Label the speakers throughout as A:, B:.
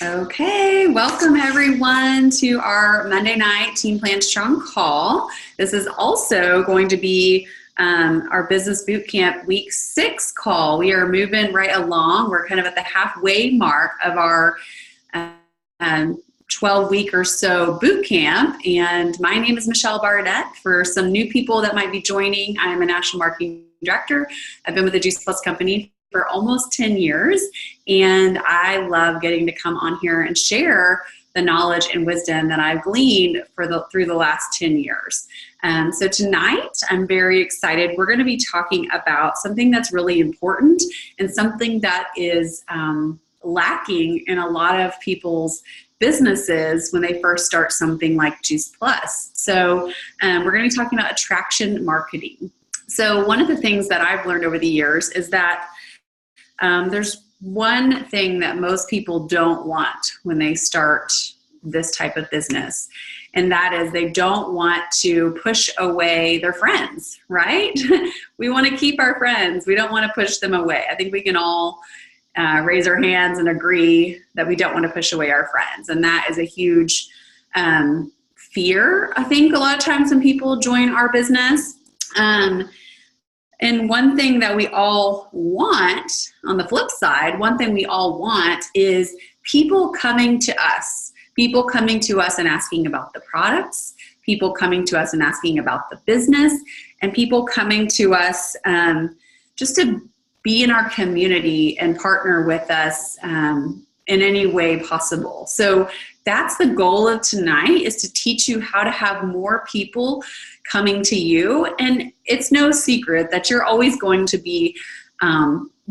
A: Okay, welcome everyone to our Monday night Team Plan Strong call. This is also going to be our Business Bootcamp Week 6 call. We are moving right along. We're kind of at the halfway mark of our 12-week or so boot camp. And my name is Michelle Barnett. For some new people that might be joining, I am a National Marketing Director. I've been with the Juice Plus Company for almost 10 years, and I love getting to come on here and share the knowledge and wisdom that I've gleaned through the last 10 years. So tonight, I'm very excited. We're going to be talking about something that's really important and something that is lacking in a lot of people's businesses when they first start something like Juice Plus. So we're going to be talking about attraction marketing. So one of the things that I've learned over the years is that there's one thing that most people don't want when they start this type of business, and that is they don't want to push away their friends, right? We want to keep our friends. We don't want to push them away. I think we can all raise our hands and agree that we don't want to push away our friends, and that is a huge fear, I think, a lot of times when people join our business. And one thing that we all want, on the flip side, one thing we all want is people coming to us and asking about the products, people coming to us and asking about the business, and people coming to us just to be in our community and partner with us in any way possible. So that's the goal of tonight, is to teach you how to have more people coming to you. And it's no secret that you're always going to be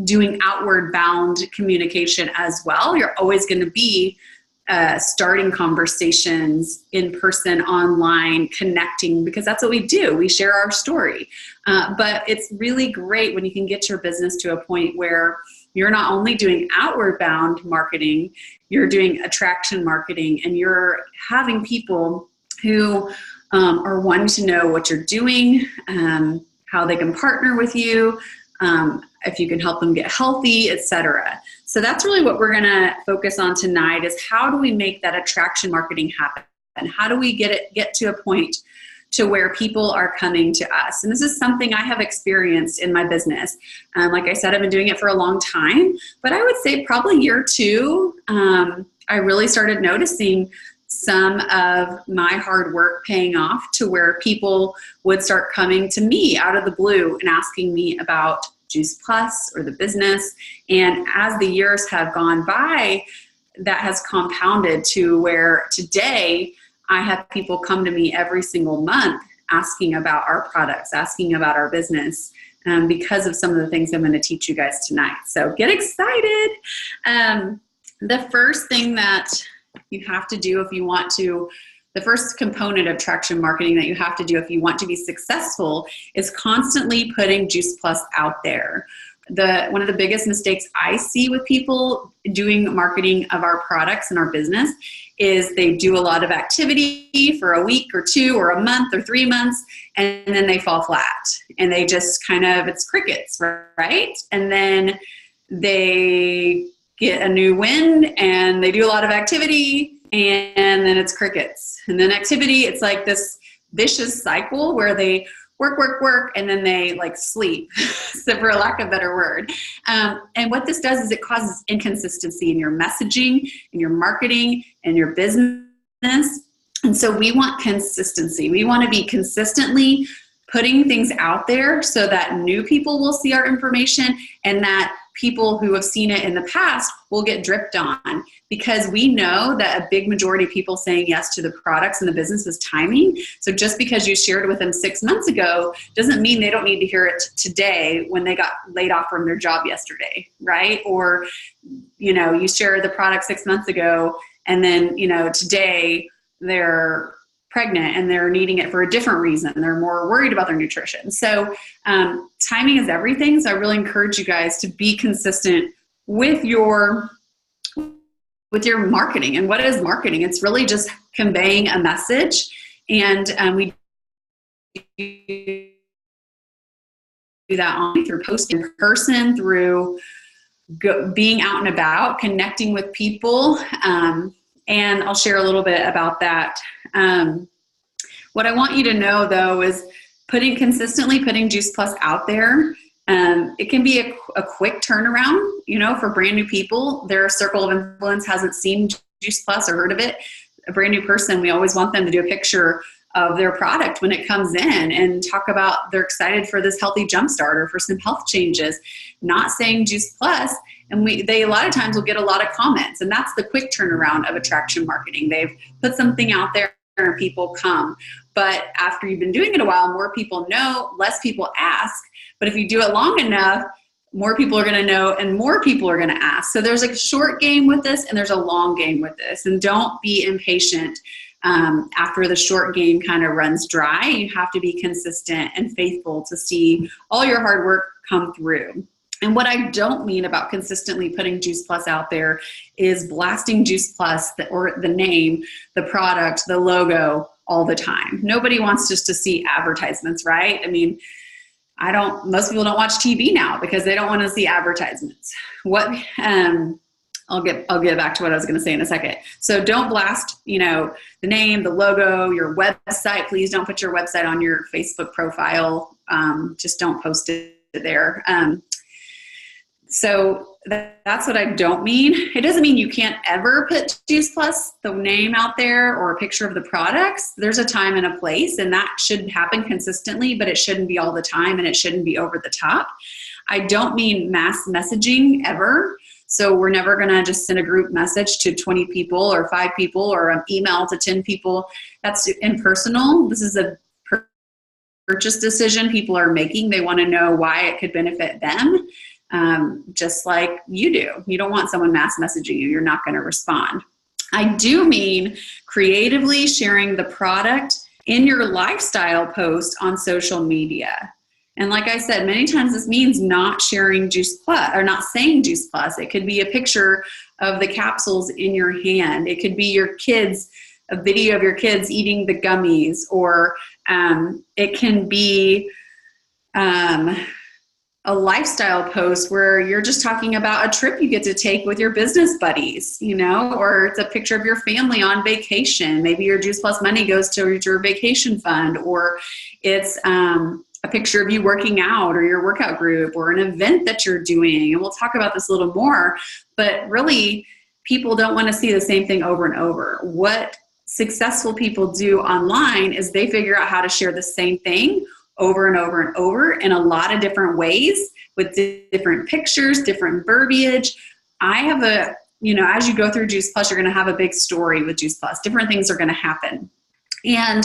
A: doing outward bound communication as well. You're always going to be starting conversations in person, online, connecting, because that's what we do. We share our story. But it's really great when you can get your business to a point where you're not only doing outward bound marketing, you're doing attraction marketing, and you're having people who are wanting to know what you're doing, how they can partner with you, if you can help them get healthy, etc. So that's really what we're going to focus on tonight, is how do we make that attraction marketing happen? And how do we get to a point to where people are coming to us? And this is something I have experienced in my business. Like I said, I've been doing it for a long time, but I would say probably year two, I really started noticing some of my hard work paying off, to where people would start coming to me out of the blue and asking me about Juice Plus or the business. And as the years have gone by, that has compounded to where today I have people come to me every single month asking about our products, asking about our business, because of some of the things I'm going to teach you guys tonight. So get excited. The first thing that you have to do if you want to, the first component of traction marketing that you have to do if you want to be successful, is constantly putting Juice Plus out there. One of the biggest mistakes I see with people doing marketing of our products and our business is they do a lot of activity for a week or two or a month or 3 months, and then they fall flat, and they just it's crickets, right? And then they get a new win and they do a lot of activity, and then it's crickets. And then activity, it's like this vicious cycle where they work, and then they sleep, so for a lack of a better word. And what this does is it causes inconsistency in your messaging, in your marketing, and your business. And so we want consistency. We want to be consistently putting things out there so that new people will see our information, and that people who have seen it in the past will get dripped on, because we know that a big majority of people saying yes to the products and the business is timing. So just because you shared with them 6 months ago doesn't mean they don't need to hear it today when they got laid off from their job yesterday, right? Or, you shared the product 6 months ago, and then, today they're pregnant and they're needing it for a different reason. They're more worried about their nutrition. So timing is everything. So I really encourage you guys to be consistent with your marketing. And what is marketing? It's really just conveying a message. And we do that through posting in person, through being out and about, connecting with people. And I'll share a little bit about that. What I want you to know, though, is consistently putting Juice Plus out there. It can be a quick turnaround, for brand new people. Their circle of influence hasn't seen Juice Plus or heard of it. A brand new person, we always want them to do a picture of their product when it comes in and talk about they're excited for this healthy jumpstart or for some health changes, not saying Juice Plus. And they a lot of times will get a lot of comments, and that's the quick turnaround of attraction marketing. They've put something out there and people come. But after you've been doing it a while, more people know, less people ask. But if you do it long enough, more people are going to know and more people are going to ask. So there's a short game with this and there's a long game with this. And don't be impatient after the short game kind of runs dry. You have to be consistent and faithful to see all your hard work come through. And what I don't mean about consistently putting Juice Plus out there is blasting Juice Plus or the name, the product, the logo all the time. Nobody wants just to see advertisements, right? I mean, most people don't watch TV now because they don't want to see advertisements. I'll get back to what I was going to say in a second. So don't blast, the name, the logo, your website. Please don't put your website on your Facebook profile. Just don't post it there. So that's what I don't mean. It doesn't mean you can't ever put Juice Plus, the name out there, or a picture of the products. There's a time and a place, and that should happen consistently, but it shouldn't be all the time, and it shouldn't be over the top. I don't mean mass messaging ever. So we're never going to just send a group message to 20 people or 5 people or an email to 10 people. That's impersonal. This is a purchase decision people are making. They want to know why it could benefit them. Just like you do. You don't want someone mass messaging you. You're not going to respond. I do mean creatively sharing the product in your lifestyle post on social media. And like I said, many times this means not sharing Juice Plus or not saying Juice Plus. It could be a picture of the capsules in your hand. It could be a video of your kids eating the gummies, or it can be a lifestyle post where you're just talking about a trip you get to take with your business buddies, or it's a picture of your family on vacation. Maybe your Juice Plus money goes to your vacation fund, or it's a picture of you working out or your workout group or an event that you're doing. And we'll talk about this a little more, but really people don't want to see the same thing over and over. What successful people do online is they figure out how to share the same thing over and over and over in a lot of different ways with different pictures, different verbiage. I have as you go through Juice Plus, you're going to have a big story with Juice Plus. Different things are going to happen. And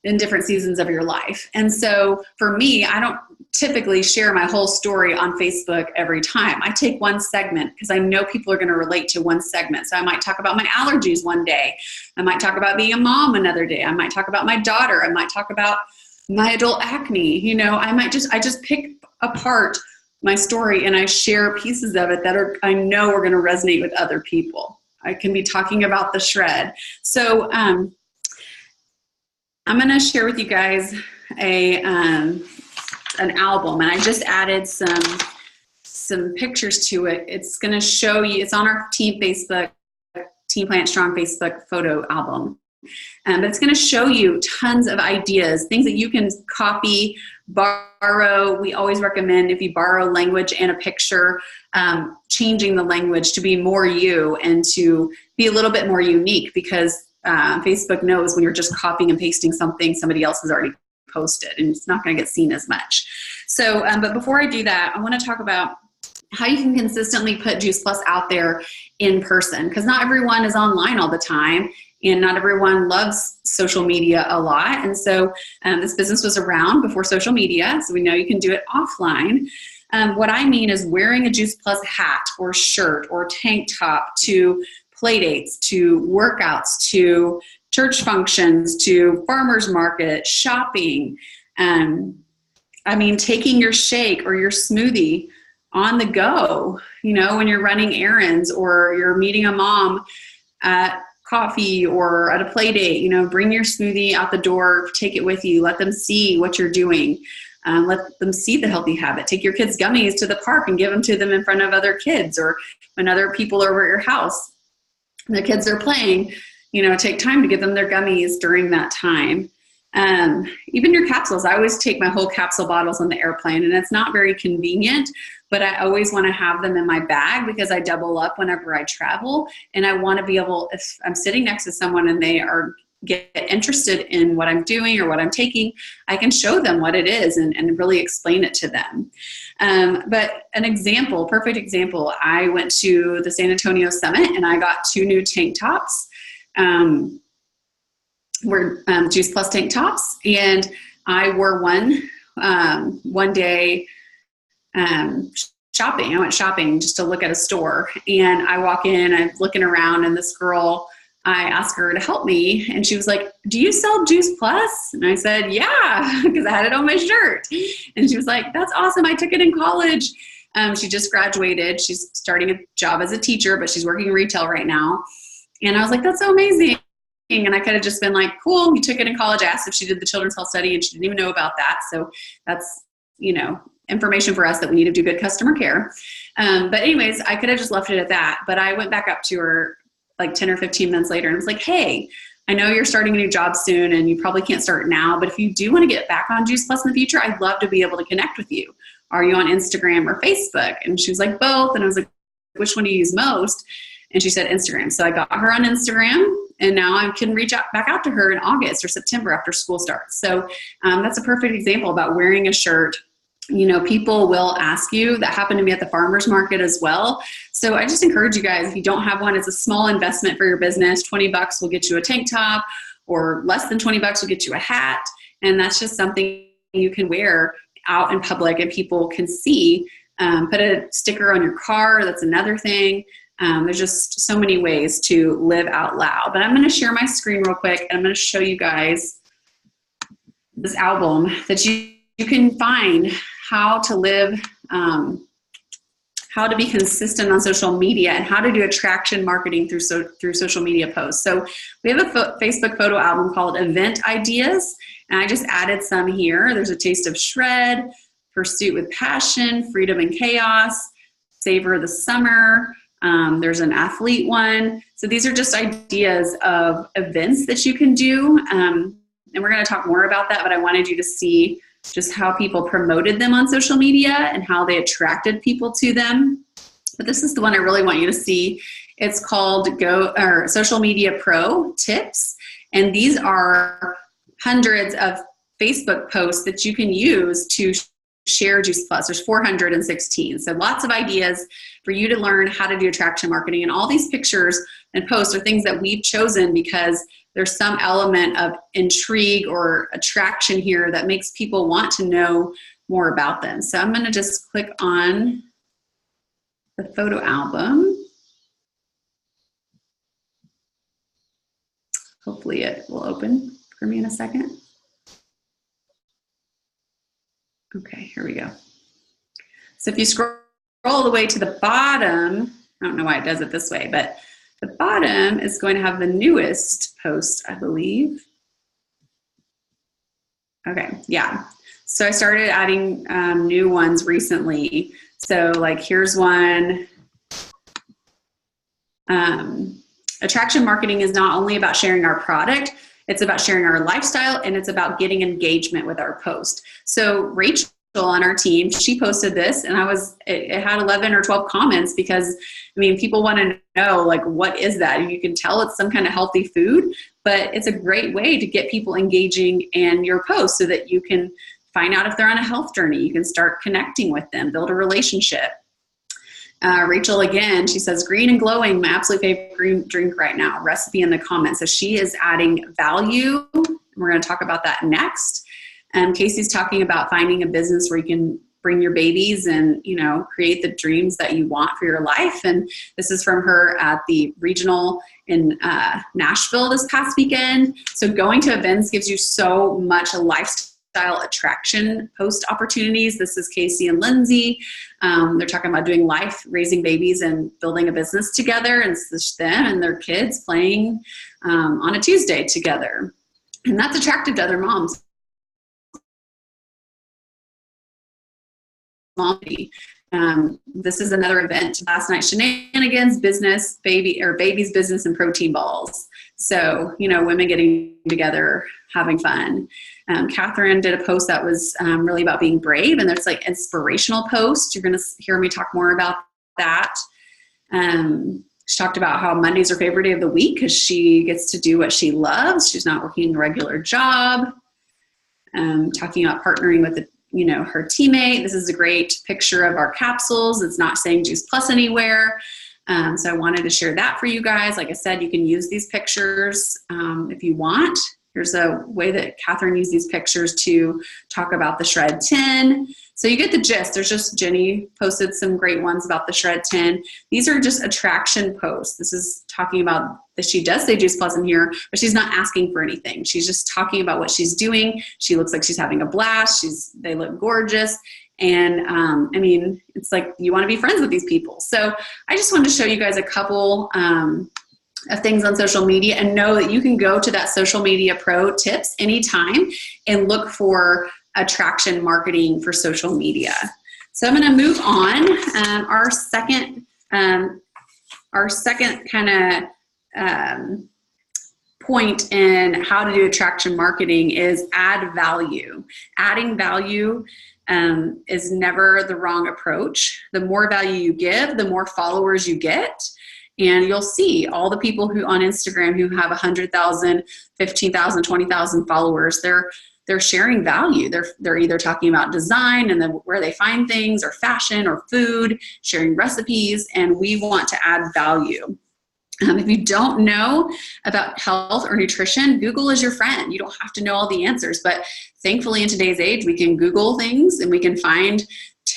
A: in different seasons of your life. And so for me, I don't typically share my whole story on Facebook every time. I take one segment because I know people are going to relate to one segment. So I might talk about my allergies one day. I might talk about being a mom another day. I might talk about my daughter. I might talk about my adult acne. I just pick apart my story and I share pieces of it that I know are going to resonate with other people. I can be talking about the shred. So, I'm going to share with you guys an album, and I just added some pictures to it. It's going to show you, it's on our Team Plant Strong Facebook photo album. But it's going to show you tons of ideas, things that you can copy, borrow. We always recommend if you borrow language and a picture, changing the language to be more you and to be a little bit more unique, because Facebook knows when you're just copying and pasting something somebody else has already posted, and it's not going to get seen as much. So, but before I do that, I want to talk about how you can consistently put Juice Plus out there in person, because not everyone is online all the time, and not everyone loves social media a lot. And so this business was around before social media, so we know you can do it offline. What I mean is wearing a Juice Plus hat or shirt or tank top to play dates, to workouts, to church functions, to farmers market, shopping. Taking your shake or your smoothie on the go, when you're running errands or you're meeting a mom at coffee or at a play date, bring your smoothie out the door, take it with you, let them see what you're doing. Let them see the healthy habit. Take your kids' gummies to the park and give them to them in front of other kids, or when other people are over at your house and the kids are playing, take time to give them their gummies during that time. Even your capsules. I always take my whole capsule bottles on the airplane, and it's not very convenient, but I always want to have them in my bag because I double up whenever I travel. And I want to be able, if I'm sitting next to someone and they get interested in what I'm doing or what I'm taking, I can show them what it is and really explain it to them. But perfect example, I went to the San Antonio Summit and I got 2 new tank tops. Were Juice Plus tank tops, and I wore one day shopping. I went shopping just to look at a store, and I walk in, I'm looking around, and this girl, I asked her to help me, and she was like, "Do you sell Juice Plus?" And I said, "Yeah," because I had it on my shirt. And she was like, "That's awesome. I took it in college." She just graduated. She's starting a job as a teacher, but she's working in retail right now. And I was like, "That's so amazing." And I could have just been like, "Cool, you took it in college." I asked if she did the children's health study, and she didn't even know about that. So that's, information for us that we need to do good customer care. But anyways, I could have just left it at that. But I went back up to her like 10 or 15 minutes later and was like, "Hey, I know you're starting a new job soon and you probably can't start now, but if you do want to get back on Juice Plus in the future, I'd love to be able to connect with you. Are you on Instagram or Facebook?" And she was like, "Both." And I was like, "Which one do you use most?" And she said Instagram. So I got her on Instagram, and now I can reach back out to her in August or September after school starts. So that's a perfect example about wearing a shirt. People will ask you. That happened to me at the farmer's market as well. So I just encourage you guys, if you don't have one, it's a small investment for your business. $20 will get you a tank top, or less than $20 will get you a hat. And that's just something you can wear out in public and people can see. Put a sticker on your car. That's another thing. There's just so many ways to live out loud. But I'm going to share my screen real quick, and I'm going to show you guys this album that you can find how to live, how to be consistent on social media, and how to do attraction marketing through social media posts. So we have a Facebook photo album called Event Ideas, and I just added some here. There's a taste of shred, pursuit with passion, freedom and chaos, savor the summer. There's an athlete one. So these are just ideas of events that you can do. And we're going to talk more about that, but I wanted you to see just how people promoted them on social media and how they attracted people to them. But this is the one I really want you to see. It's called Social Media Pro Tips. And these are hundreds of Facebook posts that you can use to share Juice Plus. There's 416. So lots of ideas for you to learn how to do attraction marketing. And all these pictures and posts are things that we've chosen because there's some element of intrigue or attraction here that makes people want to know more about them. So I'm going to just click on the photo album. Hopefully it will open for me in a second. Okay, here we go. So if you scroll all the way to the bottom, I don't know why it does it this way, but the bottom is going to have the newest post, I believe. Okay, yeah. So I started adding new ones recently. So like here's one. Attraction marketing is not only about sharing our product, it's about sharing our lifestyle, and it's about getting engagement with our post. So Rachel on our team, she posted this, and it had 11 or 12 comments because, people want to know, like, what is that? And you can tell it's some kind of healthy food, but it's a great way to get people engaging in your post so that you can find out if they're on a health journey. You can start connecting with them, build a relationship. Rachel, again, she says, green and glowing, my absolute favorite green drink right now, recipe in the comments. So she is adding value. We're going to talk about that next. Casey's talking about finding a business where you can bring your babies and, create the dreams that you want for your life. And this is from her at the regional in Nashville this past weekend. So going to events gives you so much lifestyle attraction post opportunities. This is Casey and Lindsay. They're talking about doing life, raising babies and building a business together. And it's just them and their kids playing on a Tuesday together. And that's attractive to other moms. This is another event. Last night, shenanigans, business, baby's business, and protein balls. So, women getting together, having fun. Catherine did a post that was really about being brave, and there's like inspirational posts. You're going to hear me talk more about that. She talked about how Monday's her favorite day of the week because she gets to do what she loves. She's not working a regular job. Talking about partnering with her teammate. This is a great picture of our capsules. It's not saying Juice Plus anywhere. So I wanted to share that for you guys. Like I said, you can use these pictures if you want. Here's a way that Catherine used these pictures to talk about the Shred 10. So you get the gist. Jenny posted some great ones about the Shred 10. These are just attraction posts. This is talking about that she does say Juice Plus in here, but she's not asking for anything. She's just talking about what she's doing. She looks like she's having a blast. They look gorgeous. And it's like you want to be friends with these people. So I just wanted to show you guys a couple of things on social media, and know that you can go to that Social Media Pro tips anytime and look for attraction marketing for social media. So I'm going to move on. Our second kind of point in how to do attraction marketing is add value. Adding value is never the wrong approach. The more value you give, the more followers you get. And you'll see all the people who on Instagram who have 100,000, 15,000, 20,000 followers, they're sharing value. They're either talking about design and then where they find things, or fashion, or food, sharing recipes, and we want to add value. If you don't know about health or nutrition, Google is your friend. You don't have to know all the answers, but thankfully in today's age, we can Google things and we can find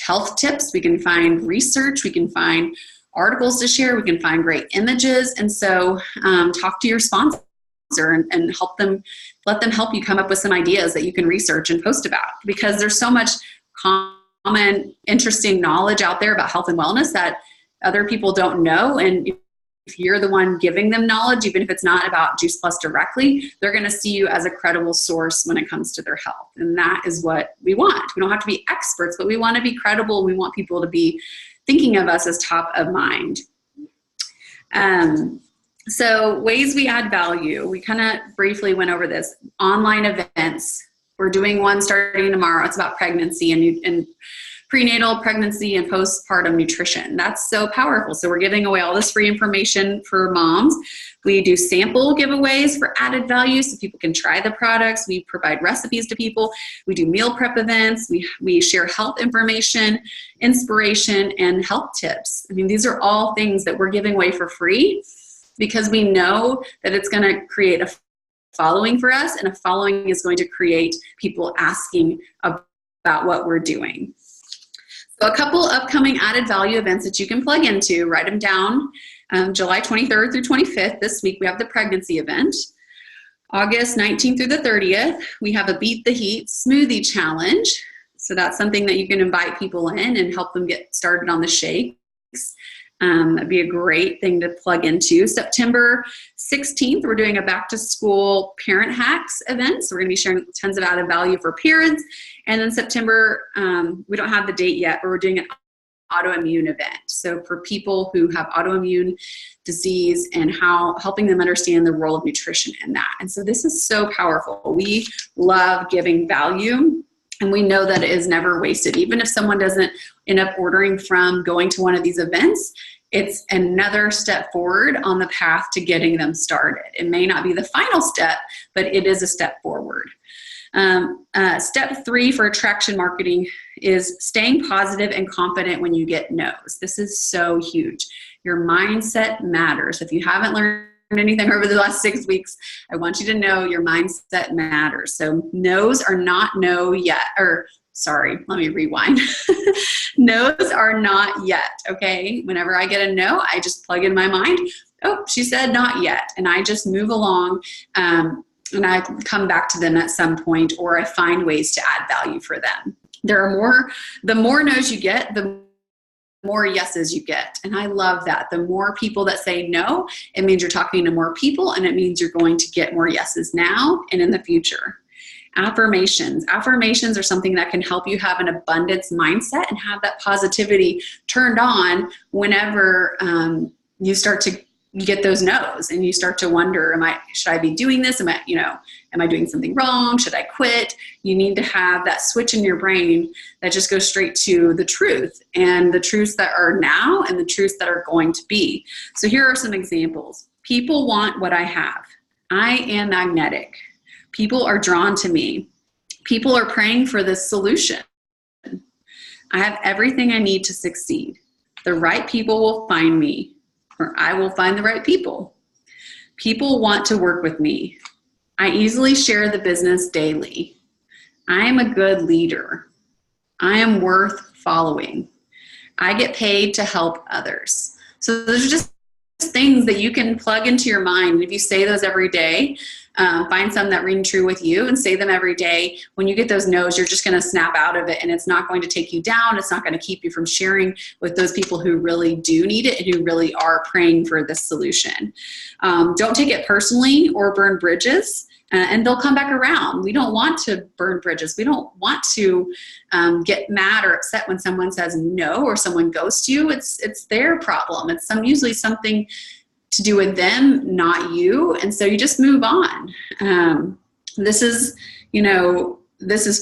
A: health tips, we can find research, we can find articles to share, we can find great images. And so talk to your sponsor and let them help you come up with some ideas that you can research and post about, because there's so much common, interesting knowledge out there about health and wellness that other people don't know. And if you're the one giving them knowledge, even if it's not about Juice Plus directly, they're going to see you as a credible source when it comes to their health. And that is what we want. We don't have to be experts, but we want to be credible. We want people to be thinking of us as top of mind. So ways we add value. We kind of briefly went over this. Online events. We're doing one starting tomorrow. It's about pregnancy and prenatal, pregnancy, and postpartum nutrition. That's so powerful. So we're giving away all this free information for moms. We do sample giveaways for added value so people can try the products. We provide recipes to people. We do meal prep events. We share health information, inspiration, and health tips. I mean, these are all things that we're giving away for free because we know that it's going to create a following for us, and a following is going to create people asking about what we're doing. So a couple upcoming added value events that you can plug into, write them down. July 23rd through 25th, this week we have the pregnancy event. August 19th through the 30th, we have a Beat the Heat smoothie challenge. So that's something that you can invite people in and help them get started on the shakes. That'd be a great thing to plug into. September 16th, we're doing a back to school parent hacks event. So we're gonna be sharing tons of added value for parents. And then September, we don't have the date yet, but we're doing an autoimmune event. So for people who have autoimmune disease and helping them understand the role of nutrition in that. And so this is so powerful. We love giving value, and we know that it is never wasted. Even if someone doesn't end up ordering from going to one of these events, it's another step forward on the path to getting them started. It may not be the final step, but it is a step forward. Step 3 for attraction marketing is staying positive and confident when you get no's. This is so huge. Your mindset matters. If you haven't learned anything over the last 6 weeks, I want you to know your mindset matters. So no's are not no yet, or sorry, let me rewind. No's are not yet, okay? Whenever I get a no, I just plug in my mind, oh, she said not yet. And I just move along and I come back to them at some point, or I find ways to add value for them. The more no's you get, the more yeses you get. And I love that. The more people that say no, it means you're talking to more people, and it means you're going to get more yeses now and in the future. Affirmations. Affirmations are something that can help you have an abundance mindset and have that positivity turned on whenever you start to get those no's and you start to wonder, should I be doing this? Am I doing something wrong? Should I quit? You need to have that switch in your brain that just goes straight to the truth, and the truths that are now and the truths that are going to be. So here are some examples. People want what I have. I am magnetic. People are drawn to me. People are praying for this solution. I have everything I need to succeed. The right people will find me, or I will find the right people. People want to work with me. I easily share the business daily. I am a good leader. I am worth following. I get paid to help others. So those are just things that you can plug into your mind. And if you say those every day, find some that ring true with you and say them every day. When you get those no's, you're just going to snap out of it, and it's not going to take you down. It's not going to keep you from sharing with those people who really do need it and who really are praying for this solution. Don't take it personally or burn bridges. And they'll come back around. We don't want to burn bridges. We don't want to get mad or upset when someone says no or someone ghosts you. It's their problem. It's usually something to do with them, not you. And so you just move on. This is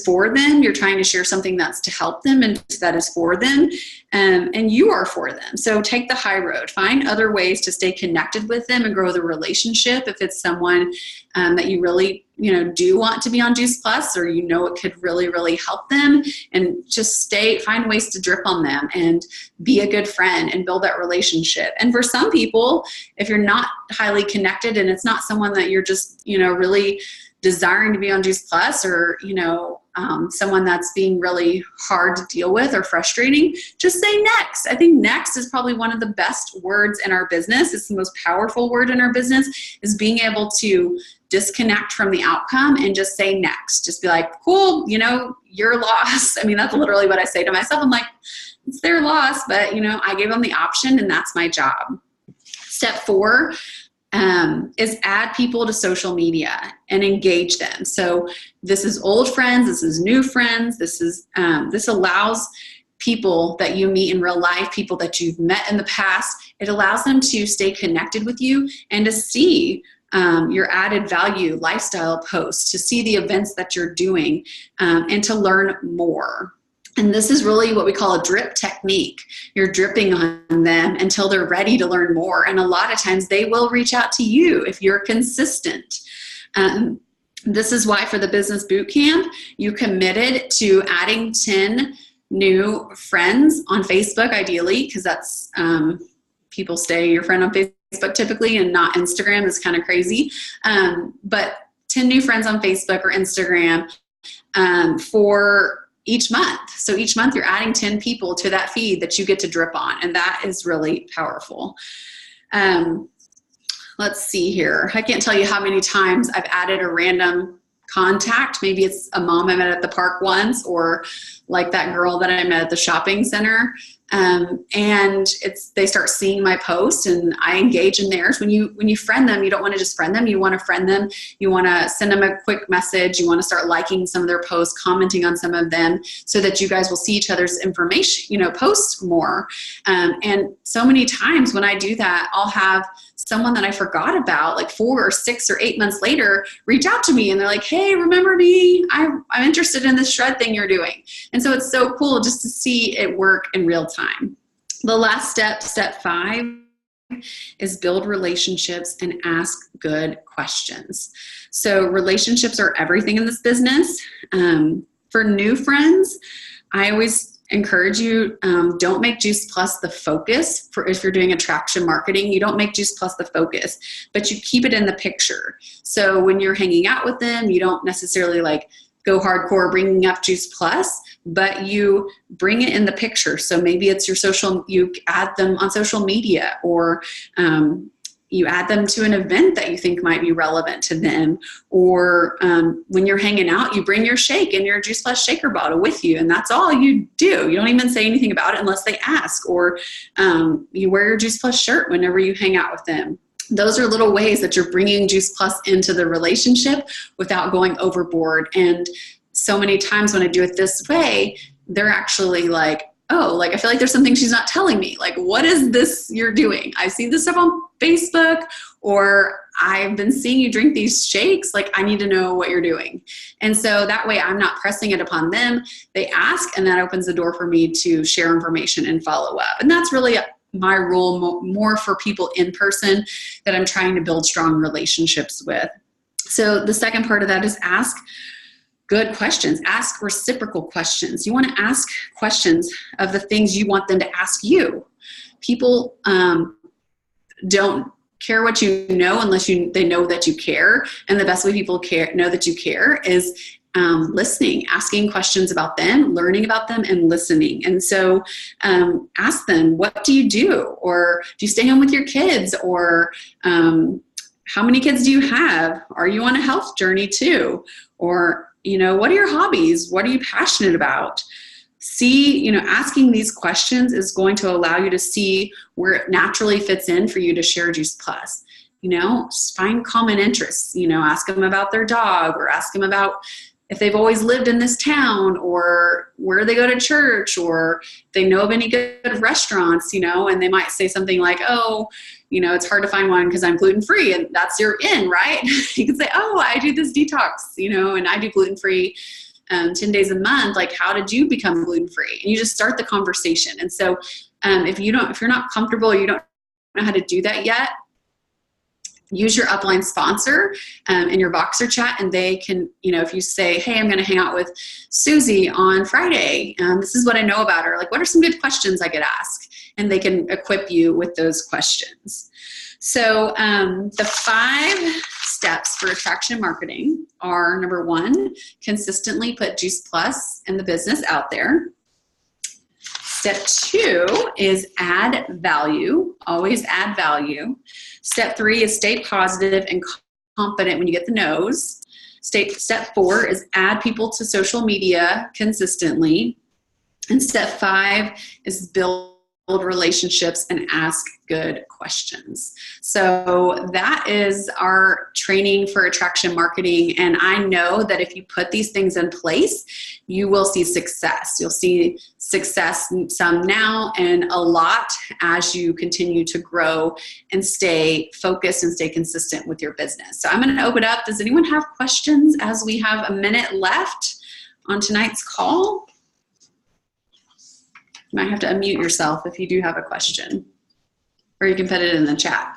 A: for them. You're trying to share something that's to help them and that is for them. And you are for them. So take the high road. Find other ways to stay connected with them and grow the relationship. If it's someone that you really, do want to be on Juice Plus, or it could really, really help them, and just find ways to drip on them and be a good friend and build that relationship. And for some people, if you're not highly connected and it's not someone that you're just, really desiring to be on Juice Plus, or someone that's being really hard to deal with or frustrating, just say next. I think next is probably one of the best words in our business. It's the most powerful word in our business, is being able to disconnect from the outcome and just say next. Just be like, cool, your loss. I mean, that's literally what I say to myself. I'm like, it's their loss, but I gave them the option and that's my job. Step 4 is add people to social media and engage them. So this is old friends, this is new friends, this allows people that you meet in real life, people that you've met in the past, it allows them to stay connected with you and to see your added value lifestyle posts, to see the events that you're doing, and to learn more. And this is really what we call a drip technique. You're dripping on them until they're ready to learn more. And a lot of times they will reach out to you if you're consistent. This is why for the Business Bootcamp, you committed to adding 10 new friends on Facebook, ideally, because that's people stay your friend on Facebook typically and not Instagram. Is kind of crazy. But 10 new friends on Facebook or Instagram for each month. So each month you're adding 10 people to that feed that you get to drip on. And that is really powerful. Let's see here. I can't tell you how many times I've added a random contact. Maybe it's a mom I met at the park once, or like that girl that I met at the shopping center. And they start seeing my post and I engage in theirs. When you friend them, you don't want to just friend them. You want to friend them. You want to send them a quick message. You want to start liking some of their posts, commenting on some of them, so that you guys will see each other's information, posts more. And so many times when I do that, I'll have someone that I forgot about, like 4 or 6 or 8 months later, reach out to me and they're like, hey, remember me? I'm interested in this shred thing you're doing. And so it's so cool just to see it work in real time. The last step, step 5, is build relationships and ask good questions. So relationships are everything in this business. For new friends, I always encourage you, don't make Juice Plus the focus. If you're doing attraction marketing, you don't make Juice Plus the focus, but you keep it in the picture. So when you're hanging out with them, you don't necessarily go hardcore bringing up Juice Plus, but you bring it in the picture. So maybe it's you add them on social media, or you add them to an event that you think might be relevant to them. Or when you're hanging out, you bring your shake and your Juice Plus shaker bottle with you, and that's all you do. You don't even say anything about it unless they ask. Or you wear your Juice Plus shirt whenever you hang out with them. those are little ways that you're bringing Juice Plus into the relationship without going overboard. And so many times when I do it this way, they're actually like, oh, like, I feel like there's something she's not telling me. Like, what is this you're doing? I've seen this stuff on Facebook, or I've been seeing you drink these shakes. Like, I need to know what you're doing. And so that way I'm not pressing it upon them. They ask, and that opens the door for me to share information and follow up. And that's really my rule more for people in person that I'm trying to build strong relationships with. So the second part of that is ask good questions. Ask reciprocal questions. You want to ask questions of the things you want them to ask you. People don't care what you know unless they know that you care. And the best way people know that you care is listening, asking questions about them, learning about them, and listening. And so ask them, what do you do? Or do you stay home with your kids? Or how many kids do you have? Are you on a health journey too? Or, what are your hobbies? What are you passionate about? See, asking these questions is going to allow you to see where it naturally fits in for you to share Juice Plus. Just find common interests, ask them about their dog, or ask them about if they've always lived in this town, or where they go to church, or if they know of any good restaurants, and they might say something like, oh, it's hard to find one because I'm gluten-free, and that's your in, right? You can say, oh, I do this detox, and I do gluten-free 10 days a month. Like, how did you become gluten-free? And you just start the conversation. And so if you're not comfortable, or you don't know how to do that yet, use your upline sponsor in your Voxer chat, and they can, if you say, hey, I'm going to hang out with Susie on Friday. This is what I know about her. Like, what are some good questions I could ask? And they can equip you with those questions. So the 5 steps for attraction marketing are, number 1, consistently put Juice Plus and the business out there. Step 2 is add value. Always add value. Step 3 is stay positive and confident when you get the no's. Step 4 is add people to social media consistently. And step 5 is build relationships and ask good questions. So that is our training for attraction marketing. And I know that if you put these things in place, you will see success. You'll see success, some now and a lot, as you continue to grow and stay focused and stay consistent with your business. So I'm going to open up. Does anyone have questions as we have a minute left on tonight's call? You might have to unmute yourself if you do have a question, or you can put it in the chat.